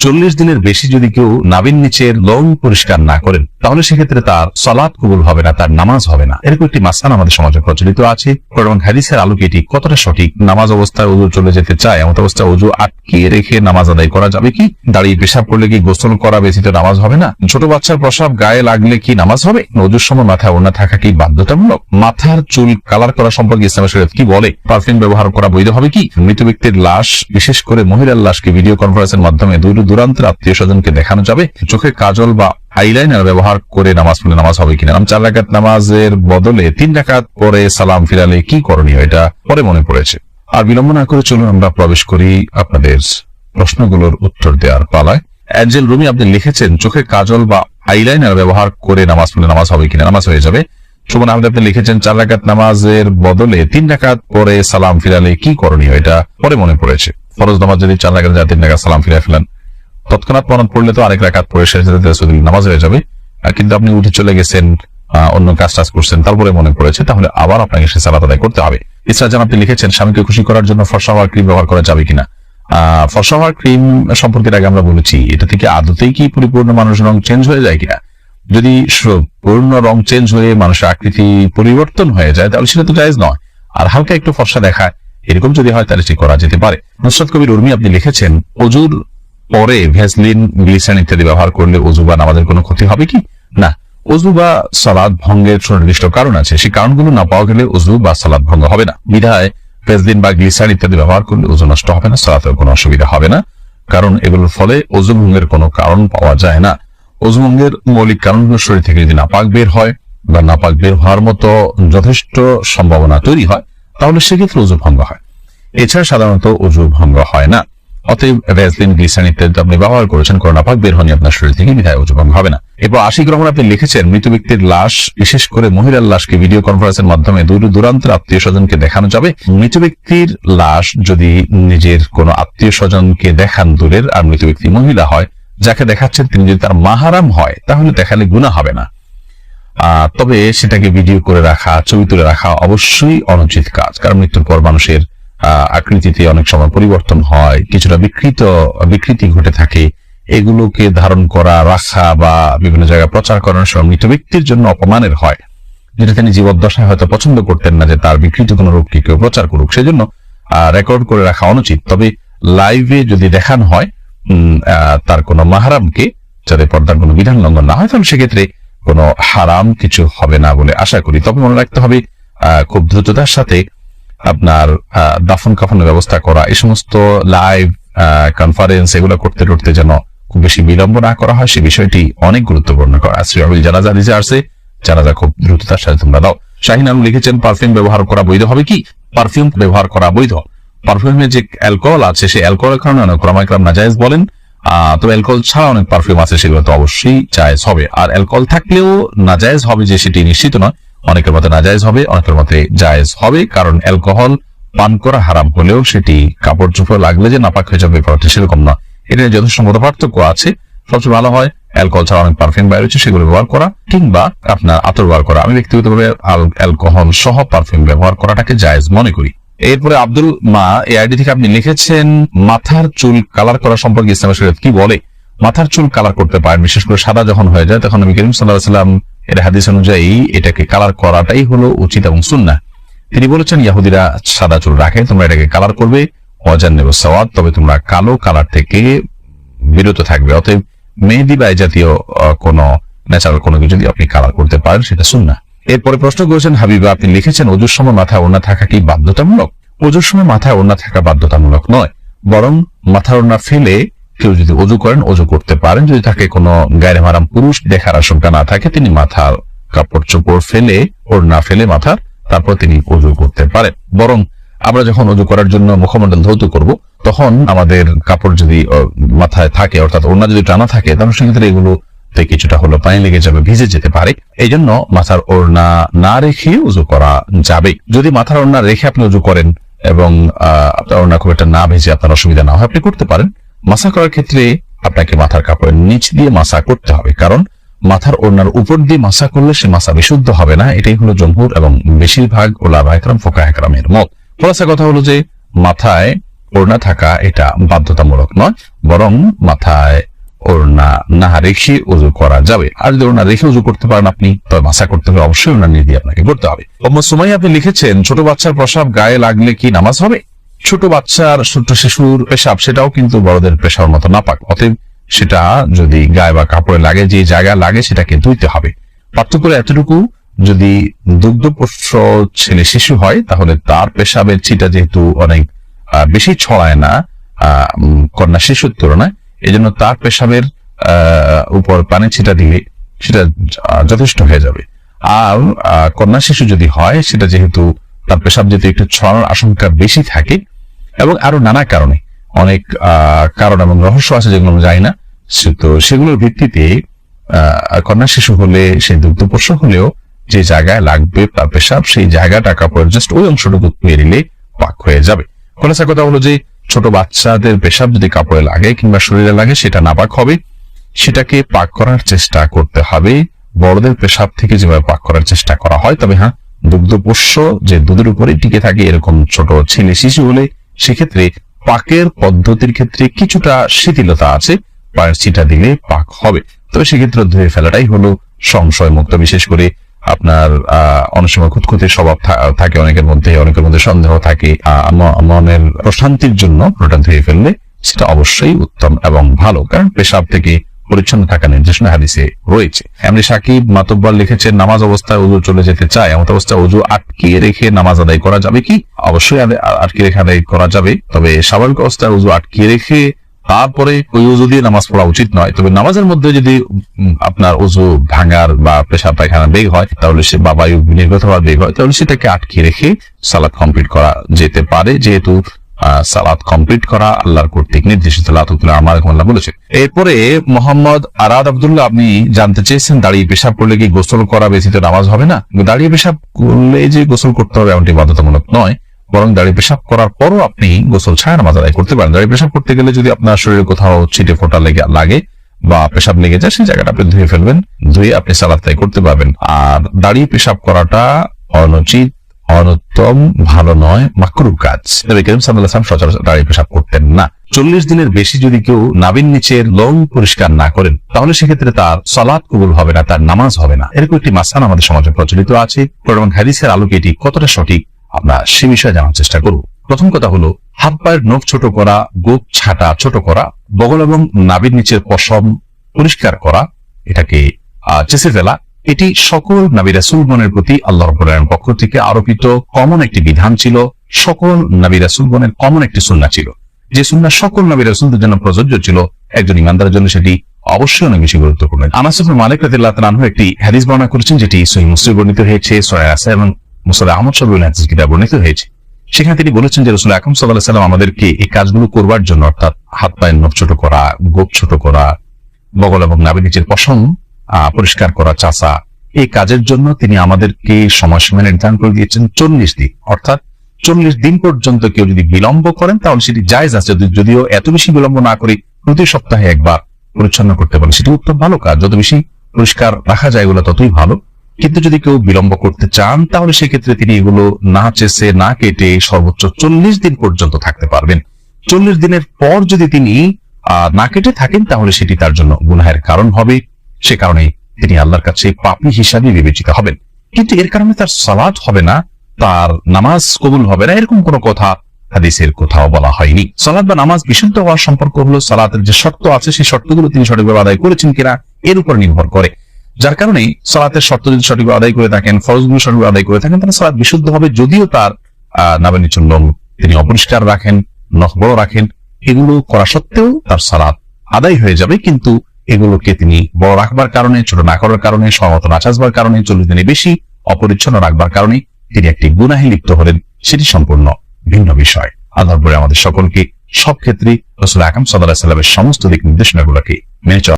40 দিনের বেশি যদি কেউ নাভির নিচের লোম পরিষ্কার না করেন তাহলে সেক্ষেত্রে তার সালাত কবুল হবে না, তার নামাজ হবে না। এরকম একটি মাসআলা আমাদের সমাজে প্রচলিত আছে। কোরআন হাদিসের আলোকে এটি কতটা সঠিক? নামাজ অবস্থায় ওযু চলে যেতে চায়, এমন অবস্থায় ওযু আটকে রেখে নামাজ আদায় করা যাবে কি? দাঁড়িয়ে পেশাব করলে কি গোসল করা ব্যতীত নামাজ হবে না? ছোট বাচ্চার প্রসাব গায়ে লাগলে কি নামাজ হবে? ওযুর সময় মাথায় ওড়না থাকা কি বাধ্যতামূলক? মাথার চুল কালার করা সম্পর্কে ইসলামের শরীয়ত কি বলে? পারফিউম ব্যবহার করা বৈধ হবে কি? মৃত ব্যক্তির লাশ, বিশেষ করে মহিলার লাশকে ভিডিও কনফারেন্সের মাধ্যমে দূর দূরান্তের আত্মীয় স্বজনকে দেখানো যাবে? চোখে কাজল বা আইলাইনার ব্যবহার করে নামাজ পড়লে নামাজ হবে কিনা? 4 রাকাত নামাজের বদলে 3 রাকাত পরে সালাম ফিরালে কি করণীয়? এটা পরে মনে পড়েছে। আর বিলম্ব না করে চলুন আমরা প্রবেশ করি আপনাদের প্রশ্নগুলোর উত্তর দেওয়ার পালায়। অ্যাঞ্জেল রুমি আপনি লিখেছেন, চোখে কাজল বা আইলাইনার ব্যবহার করে নামাজ পড়লে নামাজ হবে কিনা? নামাজ হয়ে যাবে। সুমন আহমেদ আপনি লিখেছেন, 4 রাকাত নামাজের বদলে 3 রাকাত পরে সালাম ফিরালে কি করণীয়? এটা পরে মনে পড়েছে। ফরজ নামাজ যদি 4 রাকাত যায় 3 রাকাত সালাম ফিরে ফেলেন, তৎক্ষণাৎ মনে পড়লে তো আরেক রাকাত পরে শেষ নামাজ হয়ে যাবে। কিন্তু আপনি উঠে চলে গেছেন, অন্য কাজ করছেন, তারপরে মনে পড়েছে, তাহলে আবার আপনাকে সে সালাত আদায় করতে হবে। ইসরাজান আপনি লিখেছেন, স্বামীকে খুশি করার জন্য ফর্সা হওয়ার ক্রিম ব্যবহার করা যাবে কিনা? ফর্সা হওয়ার ক্রিম সম্পর্কে আগে আমরা বলেছি, এটা থেকে আদতেই কি পরিপূর্ণ মানুষের রং চেঞ্জ হয়ে যায় কিনা? যদি পূর্ণ রং চেঞ্জ হয়ে মানুষের আকৃতি পরিবর্তন হয়ে যায় তাহলে সেটা তো জায়েজ নয়। আর হালকা একটু ফর্সা দেখায় এরকম যদি হয় তাহলে ঠিক করা যেতে পারে। নুসরাত কবির উর্মি আপনি লিখেছেন, ওযুর পরে ভ্যাসলিন, গ্লিসারিন ইত্যাদি ব্যবহার করলে ওযু বা নামাজের কোনো ক্ষতি হবে কি? না, ওযু বা সালাত ভঙ্গের সুনির্দিষ্ট কারণ আছে, সেই কারণগুলো না পাওয়া গেলে ওযু বা সালাত ভঙ্গ হবে না। বিধায় ভ্যাসলিন বা গ্লিসারিন ইত্যাদি ব্যবহার করলে ওযু নষ্ট হবে না, সালাতের কোনো অসুবিধা হবে না, কারণ এগুলোর ফলে ওযু ভঙ্গের কোনো কারণ পাওয়া যায় না। ওযু ভঙ্গের মৌলিক কারণগুলো শরীর থেকে যদি নাপাক বের হয় বা নাপাক বের হওয়ার মতো যথেষ্ট সম্ভাবনা তৈরি হয় তাহলে সেক্ষেত্রে ওযু ভঙ্গ হয়। এছাড়া সাধারণত ওযু ভঙ্গ হয় না। অতএব ভ্যাসলিন, গ্লিসারিন ইত্যাদি আপনি ব্যবহার করেছেন, কারণ নাপাক বের হয়নি আপনার শরীর থেকে, বিধায় ওযু ভঙ্গ হবে না। এরপর আশিক রহমান আপনি লিখেছেন, মৃত ব্যক্তির লাশ, বিশেষ করে মহিলার লাশকে ভিডিও কনফারেন্সের মাধ্যমে দূর দূরান্তের আত্মীয় স্বজনকে দেখানো যাবে? মৃত ব্যক্তির লাশ যদি নিজের কোনো আত্মীয় স্বজনকে দেখান দূরের, আর মৃত ব্যক্তি মহিলা হয়, যাকে দেখাচ্ছেন তিনি যদি তার মাহারাম হয় তাহলে দেখালে গুনাহ হবে না। তবে সেটাকে ভিডিও করে রাখা, ছবি তুলে রাখা অবশ্যই অনুচিত কাজ, কারণ মৃত্যুর পর মানুষের আকৃতিতে অনেক সময় পরিবর্তন হয়, কিছুটা বিকৃতি ঘটে থাকে। এগুলোকে ধারণ করা, রাখা বা বিভিন্ন জায়গায় প্রচার করার সময় মৃত ব্যক্তির জন্য অপমানের হয়, যেটা তিনি জীবদ্দশায় হয়তো পছন্দ করতেন না যে তার বিকৃত কোনো রূপকে কেউ প্রচার করুক, সেজন্য রেকর্ড করে রাখা অনুচিত। তবে লাইভে যদি দেখানো হয় তার কোনো মাহারামকে, যাতে পর্দার কোনো বিধান লঙ্ঘন না হয়, তাহলে সেক্ষেত্রে কোনো হারাম কিছু হবে না বলে আশা করি। তবে মনে রাখতে হবে খুব দ্রুততার সাথে আপনার দাফন কাফনের ব্যবস্থা করা, এই সমস্ত লাইভ কনফারেন্স এগুলো করতে যেন খুব বেশি বিলম্ব না করা হয়, সে বিষয়টি অনেক গুরুত্বপূর্ণ করা। জানাজা দিতে আসছে, জানাজা খুব দ্রুততার সাথে তোমরা দাও। শাহিন আলম লিখেছেন, পারফিউম ব্যবহার করা বৈধ হবে কি? পারফিউম ব্যবহার করা বৈধ। পারফিউমে যে অ্যালকোহল আছে সেই অ্যালকোহলের কারণে অনেক ওলামায়ে কেরাম নাজায়েজ বলেন। তবে অ্যালকোহল ছাড়া অনেক পারফিউম আছে, সেগুলো তো অবশ্যই জায়েজ হবে। আর অ্যালকোহল থাকলেও নাজায়েজ হবে যে সেটি নিশ্চিত নয়, অনেকের মতে নাজায়েজ হবে, অনেকের মতে জায়েজ হবে, কারণ অ্যালকোহল পান করা হারাম হলেও সেটি কাপড় চোপড় লাগলে যে নাপাক হয়ে যাবে ব্যাপারটা সেরকম না। এটা যথেষ্ট মত পার্থক্য আছে। সবচেয়ে ভালো হয় অ্যালকোহল ছাড়া অনেক পারফিউম বাইরে হচ্ছে সেগুলো ব্যবহার করা, কিংবা আপনার আতর ব্যবহার করা। আমি ব্যক্তিগতভাবে অ্যালকোহল সহ পারফিউম ব্যবহার করাটাকে জায়েজ মনে করি। এরপরে আব্দুল মা এই আইডি থেকে আপনি লিখেছেন, মাথার চুল কালার করা সম্পর্কে ইসলামের শরীয়ত কি বলে? মাথার চুল কালার করতে পারেন, বিশেষ করে সাদা যখন হয়ে যায় তখন নবী করিম সাল্লাল্লাহু আলাইহি ওয়াসাল্লাম এর হাদিস অনুযায়ী এটাকে কালার করাটাই হলো উচিত এবং সুন্নাহ। তিনি বলেছেন, ইহুদিরা সাদা চুল রাখে, তোমরা এটাকে কালার করবে, ওয়াজান্নিবু সাওয়াদ, তবে তোমরা কালো কালার থেকে বিরত থাকবে। অতএব মেহেদি বা এই জাতীয় কোনো ন্যাচারাল কোনো কিছু যদি আপনি কালার করতে পারেন সেটা সুন্নাহ। এরপরে প্রশ্ন করেছেন হাবিবা, আপনি লিখেছেন, ওযুর সময় মাথায় ওড়না থাকা কি বাধ্যতামূলক? ওযুর সময় মাথায় ওড়না থাকা বাধ্যতামূলক নয়, বরং মাথার ওড়না ফেলে কেউ যদি ওযু করেন ওযু করতে পারেন। যদি তাকে কোনো গায়রে মাহরাম পুরুষ দেখার আশঙ্কা না থাকে, তিনি মাথার কাপড় চোপড় ফেলে, ওড়না ফেলে মাথার, তারপর তিনি ওযু করতে পারেন। বরং আমরা যখন ওযু করার জন্য মুখমণ্ডল ধৌত করব তখন আমাদের কাপড় যদি মাথায় থাকে, অর্থাৎ ওড়না যদি টানা থাকে, তাহলে সেক্ষেত্রে এগুলোতে কিছুটা হলো পানি লেগে যাবে, ভিজে যেতে পারে। এই জন্য মাথার ওড়না না রেখে ওযু করা যাবে। যদি মাথার ওড়না রেখে আপনি ওযু করেন এবং আপনার ওড়না খুব একটা না ভেজে আপনার অসুবিধা না হয়, আপনি করতে পারেন। মাসা করার ক্ষেত্রে আপনাকে মাথার কাপড়ের নিচ দিয়ে মাসা করতে হবে, কারণ মাথার ওড়নার উপর দিয়ে মাসা করলে সে মাসা বিশুদ্ধ হবে না। এটাই হলো জমহুর এবং বেশিরভাগ ওলামায়ে কেরাম, ফুকাহায়ে কেরামের মত। খোলাসা কথা হলো যে মাথায় ওড়না থাকা এটা বাধ্যতামূলক নয়, বরং মাথায় ওড়না না রেখে উযু করা যাবে। আর যদি ওড়না রেখে উযু করতে পারেন আপনি, তবে মাসা করতে হবে, অবশ্যই ওড়না নিয়ে দিয়ে আপনাকে করতে হবে। সুমাইয়া আপনি লিখেছেন, ছোট বাচ্চার প্রসাব গায়ে লাগলে কি নামাজ হবে? ছোট বাচ্চার, ছোট শিশুর পেশাব সেটাও কিন্তু বড়দের পেশার মতো নাপাক, অতএব সেটা যদি গায়ে বা কাপড়ে লাগে, যে জায়গায় লাগে সেটাকে ধুইতে হবে। পার্থক্য এতটুকু, যদি দুগ্ধপোষ্য ছেলে শিশু হয় তাহলে তার পেশাবের ছিটা যেহেতু অনেক বেশি ছড়ায় না কন্যা শিশুর তুলনায়, এই জন্য তার পেশাবের উপর পানি ছিটা দিলে সেটা যথেষ্ট হয়ে যাবে। আর কন্যা শিশু যদি হয়, সেটা যেহেতু তার পেশাব যেহেতু একটু ছড়ানোর আশঙ্কা বেশি থাকে, এবং আরো নানা কারণে, অনেক কারণ এবং রহস্য আছে যেগুলো আমরা জানি না, তো সেগুলোর ভিত্তিতে কন্যা শিশু হলে, সেই দুগ্ধপোষ্য হলেও যে জায়গায় লাগবে তার পেশাব, সেই জায়গাটা কাপড়ের জাস্ট ওই অংশটুকু ধুয়ে নিলে পাক হয়ে যাবে। খোলাসা কথা হলো যে ছোট বাচ্চাদের পেশাব যদি কাপড়ে লাগে কিংবা শরীরে লাগে সেটা নাপাক হবে, সেটাকে পাক করার চেষ্টা করতে হবে বড়দের পেশাব থেকে যেভাবে পাক করার চেষ্টা করা হয়। তবে হ্যাঁ, দুগ্ধপোষ্য যে দুধের উপরে টিকে থাকে এরকম ছোট ছেলে শিশু হলে সেক্ষেত্রে পাকের পদ্ধতির ক্ষেত্রে কিছুটা শিথিলতা আছে, পায়ের ছিটা দিলে পাক হবে। তবে সেক্ষেত্রে ধুয়ে ফেলাটাই হলো সংশয় মুক্ত। বিশেষ করে আপনার অনেক সময় খুঁতখুঁতে স্বভাব থাকে অনেকের মধ্যে সন্দেহ থাকে, মনের প্রশান্তির জন্য পুরোটা ধুয়ে ফেললে সেটা অবশ্যই উত্তম এবং ভালো, কারণ পেশাব থেকে পরিচ্ছন্ন থাকা নির্দেশনা হাদিসে রয়েছে। এমনি সাকিব মাতব্বর লিখেছেন, নামাজ অবস্থায় উযু চলে যেতে চায়, এমন অবস্থায় উযু আটকিয়ে রেখে নামাজ আদায় করা যাবে কি? অবশ্যই আটকিয়ে রেখে আদায় করা যাবে, তবে স্বাভাবিক অবস্থায় উযু আটকিয়ে রেখে তারপরে ওই উযু দিয়ে নামাজ পড়া উচিত নয়। তবে নামাজের মধ্যে যদি আপনার উযু ভাঙার বা পেশাব পায়খানা বেগ হয়, তাহলে সে বা বায়ু নির্গত হওয়ার বেগ হয়, তাহলে সেটাকে আটকিয়ে রেখে সালাত কমপ্লিট করা যেতে পারে, যেহেতু সালাত কমপ্লিট করা আল্লাহর কর্তৃক নির্দেশিত, আল্লাহ বলেছেন। এরপরে মোহাম্মদ আরাদ আব্দুল্লাহ, আপনি জানতে চেয়েছেন, দাঁড়িয়ে পেশাব করলে কি গোসল করা ব্যতীত নামাজ হবে না? দাঁড়িয়ে পেশাব করলে যে গোসল করতে হবে এমনটি বাধ্যতামূলক নয়, বরং দাঁড়িয়ে পেশাব করার পরও আপনি গোসল ছাড়া নামাজ আদায় করতে পারেন। দাঁড়িয়ে পেশাব করতে গেলে যদি আপনার শরীরে কোথাও ছিটে ফোঁটা লাগে বা পেশাব লেগে যায়, সেই জায়গাটা আপনি ধুয়ে ফেলবেন, ধুয়ে আপনি সালাত আদায় করতে পারবেন। আর দাঁড়িয়ে পেশাব করাটা অনুচিত, অনুত্তম, ভালো নয়, মাকরুহ কাজ। নবী করিম সাল্লাল্লাহু আলাইহি ওয়াসাল্লাম সচরাচর দাঁড়িয়ে পেশাব করতেন না। 40 দিনের বেশি যদি কেউ নাভির নিচের লোম পরিষ্কার না করেন, তাহলে সেক্ষেত্রে তার সালাত কবুল হবে না, তার নামাজ হবে না। এরকম একটি মাসআলা আমাদের সমাজে প্রচলিত আছে। কোরআন হাদিসের আলোকে এটি কতটা সঠিক আমরা সে বিষয়ে জানার চেষ্টা করব। প্রথম কথা হলো, হাত পায়ের নখ ছোট করা, গোপ ছাটা ছোট করা, বগল এবং নাভির নিচের পশম পরিষ্কার করা, এটাকে চেঁচে ফেলা, এটি সকল নবী রাসূলগণের প্রতি আল্লাহ রাব্বুল আলামিনের পক্ষ থেকে আরোপিত কমন একটি বিধান ছিল। সকল নবী রাসূলগণের কমন একটি সুন্নাহ ছিল, যে সুন্নাহ সকল নবী রাসূলদের জন্য প্রযোজ্য ছিল। একজন ইমানদারের জন্য সেটি অবশ্যই অনেক বেশি গুরুত্বপূর্ণ। আনাস ইবনে মালিক রাদিয়াল্লাহু তাআলা আনহু একটি হাদিস বর্ণনা করেছেন, যেটি সহিহ মুসলিম বর্ণিত হয়েছে, সহিহ আসা এবং মুসনাদ আহমদ শরীফ হাদিস কিতাবে বর্ণিত হয়েছে। সেখানে তিনি বলেছেন যে রাসূল আকরাম সাল্লাল্লাহু আলাইহি ওয়াসাল্লাম আমাদেরকে এই কাজগুলো করবার জন্য, অর্থাৎ হাত পায়ের নখ ছোট করা, গোপ ছোট করা, বগল এবং নাভির নিচের পশম পরিষ্কার করা, চাচা, এই কাজের জন্য তিনি আমাদেরকে সময়সীমা নির্ধারণ করে দিয়েছেন 40 দিন। অর্থাৎ 40 দিন পর্যন্ত কেউ যদি বিলম্ব করেন তাহলে সেটি জায়েজ আছে, যদিও এত বেশি বিলম্ব না করে প্রতি সপ্তাহে একবার পরিচ্ছন্ন করতে পারে, সেটি উত্তম ভালো কাজ। যত বেশি পরিষ্কার রাখা যায় এগুলো ততই ভালো। কিন্তু যদি কেউ বিলম্ব করতে চান তাহলে সেক্ষেত্রে তিনি এগুলো না চেষে না কেটে সর্বোচ্চ 40 দিন পর্যন্ত থাকতে পারবেন। 40 দিনের পর যদি তিনি না কেটে থাকেন তাহলে সেটি তার জন্য গুনাহের কারণ হবে, সে কারণে তিনি আল্লাহর কাছে পাপী হিসাবে বিবেচিত হবেন। কিন্তু এর কারণে তার সালাত হবে না, তার নামাজ কবুল হবে না, এরকম কোনো কথা হাদিসের কোথাও বলা হয়নি। সালাত বা নামাজ বিশুদ্ধ হওয়ার সম্পর্ক হলো সালাতের যে শর্ত আছে সেই শর্তগুলো তিনি সঠিকভাবে আদায় করেছেন কিনা এর উপর নির্ভর করে। যার কারণে সালাতের শর্ত যদি সঠিকভাবে আদায় করে থাকেন, ফরজগুলো সঠিকভাবে আদায় করে থাকেন, তাহলে সালাত বিশুদ্ধ হবে। যদিও তার নাভির নিচের লোম তিনি অপরিষ্কার রাখেন, নখ বড় রাখেন, এগুলো করা সত্ত্বেও তার সালাত আদায় হয়ে যাবে। কিন্তু এগুলোকে তিনি বড় রাখবার কারণে, ছোট না করার কারণে, সময়মতো না চাচবার কারণে, 40 দিনে বেশি অপরিচ্ছন্ন রাখবার কারণে তিনি একটি গুনাহে লিপ্ত হলেন, সেটি সম্পূর্ণ ভিন্ন বিষয়। আল্লাহ রাব্বুল আমাদের সকলকে সব ক্ষেত্রে রাসূল আকরাম সাল্লাল্লাহু আলাইহি ওয়াসাল্লামের সমস্ত দিক নির্দেশনাগুলোকে মেনে চলা